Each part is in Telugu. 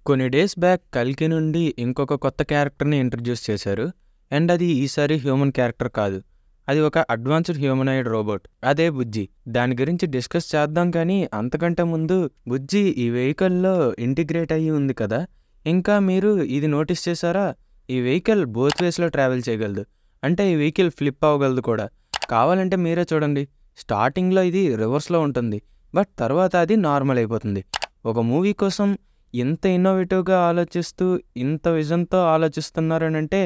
కొన్ని డేస్ బ్యాక్ 'కల్కి' నుండి ఇంకొక కొత్త క్యారెక్టర్‌ని ఇంట్రడ్యూస్ చేశారు. అండ్ అది ఈసారి హ్యూమన్ క్యారెక్టర్ కాదు. అది ఒక అడ్వాన్స్డ్ హ్యూమనాయిడ్ రోబోట్. అదే 'బుజ్జి'. దాని గురించి డిస్కస్ చేద్దాం కానీ అంతకంటే ముందు 'బుజ్జి' ఈ వెహికల్‌లో ఇంటిగ్రేట్ అయ్యి ఉంది కదా! ఇంకా మీరు ఇది నోటీస్ చేశారా? ఈ వెహికల్ బోత్ వేస్‌లో ట్రావెల్ చేయగలదు. అంటే ఈ వెహికల్ ఫ్లిప్ అవ్వగలదు కూడా. కావాలంటే మీరే చూడండి. స్టార్టింగ్‌లో ఇది రివర్స్‌లో ఉంటుంది. బట్ తర్వాత అది నార్మల్ అయిపోతుంది. ఒక మూవీ కోసం ఇంత ఇన్నోవేటివ్‌గా ఆలోచిస్తూ, ఇంత విజన్‌తో ఆలోచిస్తున్నారనంటే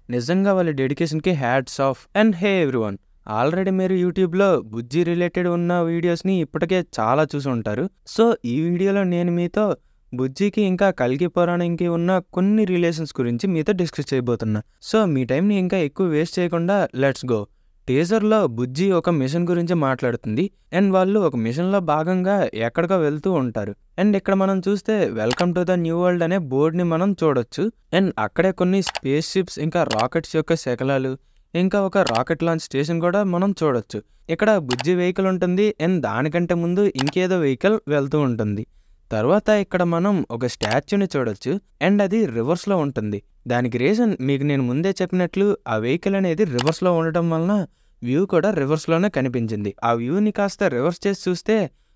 నిజంగా వాళ్ళ డెడికేషన్‌కి hats off. And hey everyone! Already మీరు యూట్యూబ్‌లో 'బుజ్జి' రిలేటెడ్ ఉన్న వీడియోస్‌ని ఇప్పటికే చాలా చూసి ఉంటారు. సో, ఈ వీడియోలో నేను మీతో 'బుజ్జికి' ఇంకా 'కల్కి పురాణంకి' ఉన్న కొన్ని రిలేషన్స్ గురించి మీతో డిస్కస్ చేయబోతున్నా. సో, మీ టైంని ఇంకా ఎక్కువ వేస్ట్ చేయకుండా లెట్స్ గో. టీజర్‌లో 'బుజ్జి' ఒక మిషన్ గురించి మాట్లాడుతుంది. అండ్ వాళ్ళు ఒక మిషన్‌లో భాగంగా ఎక్కడికో వెళ్తూ ఉంటారు. అండ్ ఇక్కడ మనం చూస్తే 'welcome to the new world' అనే బోర్డ్‌ని మనం చూడొచ్చు. అండ్ అక్కడే కొన్ని స్పేస్ షిప్స్ ఇంకా రాకెట్స్ యొక్క శకలాలు, ఇంకా ఒక రాకెట్ లాంచ్ స్టేషన్ కూడా మనం చూడొచ్చు. ఇక్కడ 'బుజ్జి' వెహికల్ ఉంటుంది. అండ్ దానికంటే ముందు ఇంకేదో వెహికల్ వెళ్తూ ఉంటుంది. తర్వాత ఇక్కడ మనం ఒక స్టాచ్యూని చూడొచ్చు. అండ్ అది రివర్స్‌లో ఉంటుంది. దానికి రీజన్ మీకు నేను ముందే చెప్పినట్లు ఆ వెహికల్ అనేది రివర్స్‌లో ఉండటం వలన వ్యూ కూడా రివర్స్‌లోనే కనిపించింది. ఆ వ్యూని కాస్త రివర్స్ చేసి చూస్తే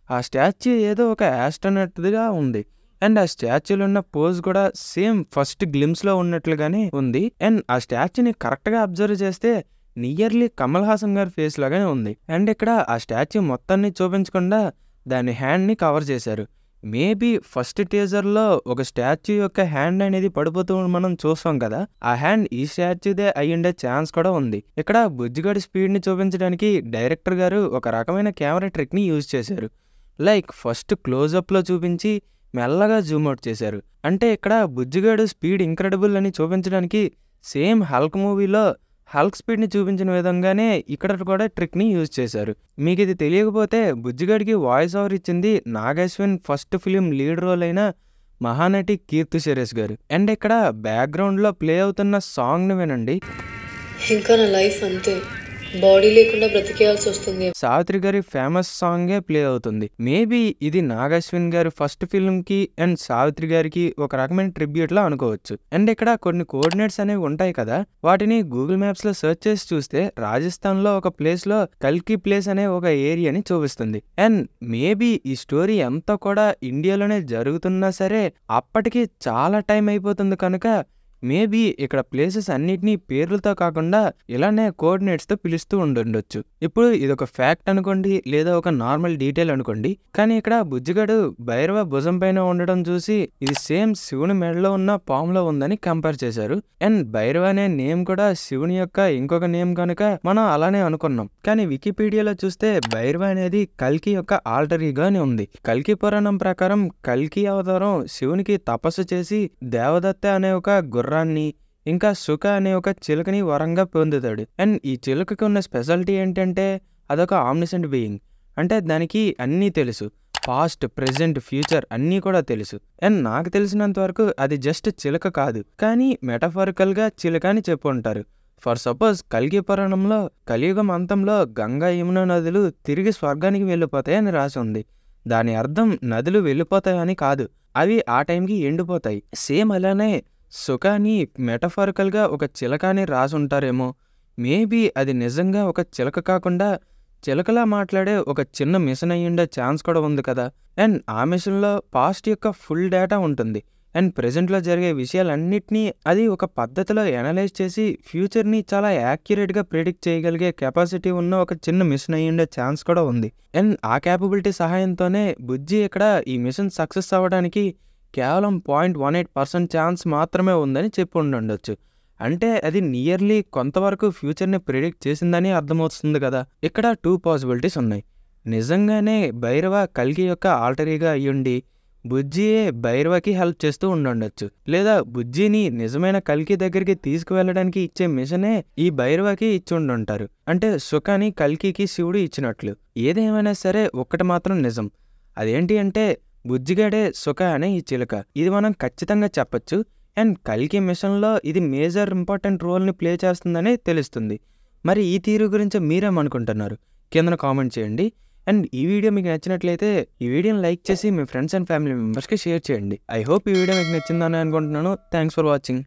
ఆ స్టాచ్యూ ఏదో ఒక ఆస్ట్రోనట్‌దిగా ఉంది. అండ్ ఆ స్టాచ్యూలో ఉన్న పోజ్ కూడా సేమ్ ఫస్ట్ గ్లిమ్స్‌లో ఉన్నట్లుగానే ఉంది. అండ్ ఆ స్టాచ్యూని కరెక్ట్‌గా అబ్జర్వ్ చేస్తే నియర్లీ కమల్ హాసన్ గారి ఫేస్ లాగానే ఉంది. అండ్ ఇక్కడ ఆ స్టాచ్యూ మొత్తాన్ని చూపించకుండా దాని హ్యాండ్‌ని కవర్ చేశారు. మేబీ ఫస్ట్ టీజర్‌లో ఒక స్టాచ్యూ యొక్క హ్యాండ్ అనేది పడిపోతూ మనం చూస్తాం కదా! ఆ హ్యాండ్ ఈ స్టాచ్యూదే అయ్యుండే ఛాన్స్ కూడా ఉంది. ఇక్కడ బుజ్జిగాడి స్పీడ్‌ని చూపించడానికి డైరెక్టర్ గారు ఒక రకమైన కెమెరా ట్రిక్‌ని యూజ్ చేశారు. లైక్ ఫస్ట్ క్లోజప్‌లో చూపించి మెల్లగా జూమ్ అవుట్ చేశారు. అంటే ఇక్కడ బుజ్జిగాడు స్పీడ్ ఇంక్రెడిబుల్ అని చూపించడానికి సేమ్ హల్క్ మూవీలో హల్క్ స్పీడ్‌ని చూపించిన విధంగానే ఇక్కడ కూడా ట్రిక్‌ని యూజ్ చేశారు. మీకు ఇది తెలియకపోతే బుజ్జిగాడికి వాయిస్ ఓవర్ ఇచ్చింది Nag Ashwin first film lead role అయిన మహానటి కీర్తి సురేష్ గారు. అండ్ ఇక్కడ బ్యాక్‌గ్రౌండ్‌లో ప్లే అవుతున్న సాంగ్‌ని వినండి. ఇంకా నా లైఫ్ అంతే, బాడీ లేకుండా బ్రతికేయాల్సి వస్తుంది. సావిత్రి గారి ఫేమస్ సాంగే ప్లే అవుతుంది. మేబీ ఇది నాగశ్విన్ గారి ఫస్ట్ ఫిల్మ్ కి అండ్ సావిత్రి గారికి ఒక రకమైన ట్రిబ్యూట్ లా అనుకోవచ్చు. అండ్ ఇక్కడ కొన్ని కోఆర్డినేట్స్ అనేవి ఉంటాయి కదా, వాటిని గూగుల్ మ్యాప్స్ లో సెర్చ్ చేసి చూస్తే రాజస్థాన్ లో ఒక ప్లేస్ లో కల్కి ప్లేస్ అనే ఒక ఏరియాని చూపిస్తుంది. అండ్ మేబీ ఈ స్టోరీ అంతా కూడా ఇండియాలోనే జరుగుతున్నా సరే అప్పటికి చాలా టైం అయిపోతుంది కనుక మేబీ ఇక్కడ ప్లేసెస్ అన్నిటినీ పేర్లతో కాకుండా ఇలానే కోఆర్డినేట్స్తో పిలుస్తూ ఉండొచ్చు. ఇప్పుడు ఇదొక ఫ్యాక్ట్ అనుకోండి, లేదా ఒక నార్మల్ డీటెయిల్ అనుకోండి. కానీ ఇక్కడ బుజ్జిగాడు భైరవ భుజం పైన ఉండడం చూసి ఇది సేమ్ శివుని మెడలో ఉన్న పాములో ఉందని కంపేర్ చేశారు. అండ్ భైరవ అనే నేమ్ కూడా శివుని యొక్క ఇంకొక నేమ్ కనుక మనం అలానే అనుకున్నాం. కానీ వికీపీడియాలో చూస్తే భైరవ అనేది కల్కి యొక్క ఆల్టర్ ఈగో అని ఉంది. కల్కి పురాణం ప్రకారం కల్కి అవతారం శివునికి తపస్సు చేసి దేవదత్త అనే ఒక గుర్రాన్ని ఇంకా సుఖ అనే ఒక చిలుకని వరంగా పొందుతాడు. అండ్ ఈ చిలుకకి ఉన్న స్పెషాలిటీ ఏంటంటే అదొక ఆమ్నిసెంట్ బీయింగ్. అంటే దానికి అన్నీ తెలుసు. పాస్ట్, ప్రెజెంట్, ఫ్యూచర్ అన్నీ కూడా తెలుసు. అండ్ నాకు తెలిసినంత వరకు అది జస్ట్ చిలుక కాదు, కానీ మెటఫారికల్గా చిలుక అని చెప్పుంటారు. ఫర్ సపోజ్ కల్కి పురాణంలో కలియుగం అంతంలో గంగా యమున నదులు తిరిగి స్వర్గానికి వెళ్ళిపోతాయని రాసి ఉంది. దాని అర్థం నదులు వెళ్ళిపోతాయని కాదు, అవి ఆ టైంకి ఎండిపోతాయి. సేమ్ అలానే సుఖాని మెటఫారికల్గా ఒక చిలక అని రాసి ఉంటారేమో. మేబీ అది నిజంగా ఒక చిలక కాకుండా చిలకలా మాట్లాడే ఒక చిన్న మిషన్ అయ్యుండే ఛాన్స్ కూడా ఉంది కదా. అండ్ ఆ మిషన్లో పాస్ట్ యొక్క ఫుల్ డేటా ఉంటుంది. అండ్ ప్రెజెంట్లో జరిగే విషయాలన్నిటినీ అది ఒక పద్ధతిలో ఎనలైజ్ చేసి ఫ్యూచర్ని చాలా యాక్యురేట్గా ప్రిడిక్ట్ చేయగలిగే కెపాసిటీ ఉన్న ఒక చిన్న మిషన్ అయ్యుండే ఛాన్స్ కూడా ఉంది. అండ్ ఆ క్యాపబిలిటీ సహాయంతోనే బుజ్జి ఇక్కడ ఈ మిషన్ సక్సెస్ అవ్వడానికి కేవలం 0.18% ఛాన్స్ మాత్రమే ఉందని చెప్పి ఉండొచ్చు. అంటే అది నియర్లీ కొంతవరకు ఫ్యూచర్ని ప్రిడిక్ట్ చేసిందని అర్థమవుతుంది కదా. ఇక్కడ 2 పాసిబిలిటీస్ ఉన్నాయి. నిజంగానే భైరవ కల్కి యొక్క ఆల్టరీగా అయ్యుండి బుజ్జియే భైరవకి హెల్ప్ చేస్తూ ఉండొచ్చు. లేదా బుజ్జిని నిజమైన కల్కి దగ్గరికి తీసుకువెళ్ళడానికి ఇచ్చే మిషనే ఈ భైరవకి ఇచ్చి ఉండుంటారు. అంటే సుఖాని కల్కికి శివుడు ఇచ్చినట్లు. ఏదేమైనా సరే ఒక్కటి మాత్రం నిజం. అదేంటి అంటే బుజ్జిగాడే సుఖ అనే ఈ చిలుక. ఇది మనం ఖచ్చితంగా చెప్పచ్చు. అండ్ కల్కి మిషన్లో ఇది మేజర్ ఇంపార్టెంట్ రోల్ని ప్లే చేస్తుందని తెలుస్తుంది. మరి ఈ థియరీ గురించి మీరేమనుకుంటున్నారు? కిందన కామెంట్ చేయండి. అండ్ ఈ వీడియో మీకు నచ్చినట్లయితే ఈ వీడియోని లైక్ చేసి మీ ఫ్రెండ్స్ అండ్ ఫ్యామిలీ మెంబర్స్కి షేర్ చేయండి. ఐ హోప్ ఈ వీడియో మీకు నచ్చిందని అనుకుంటున్నాను. Thanks for watching.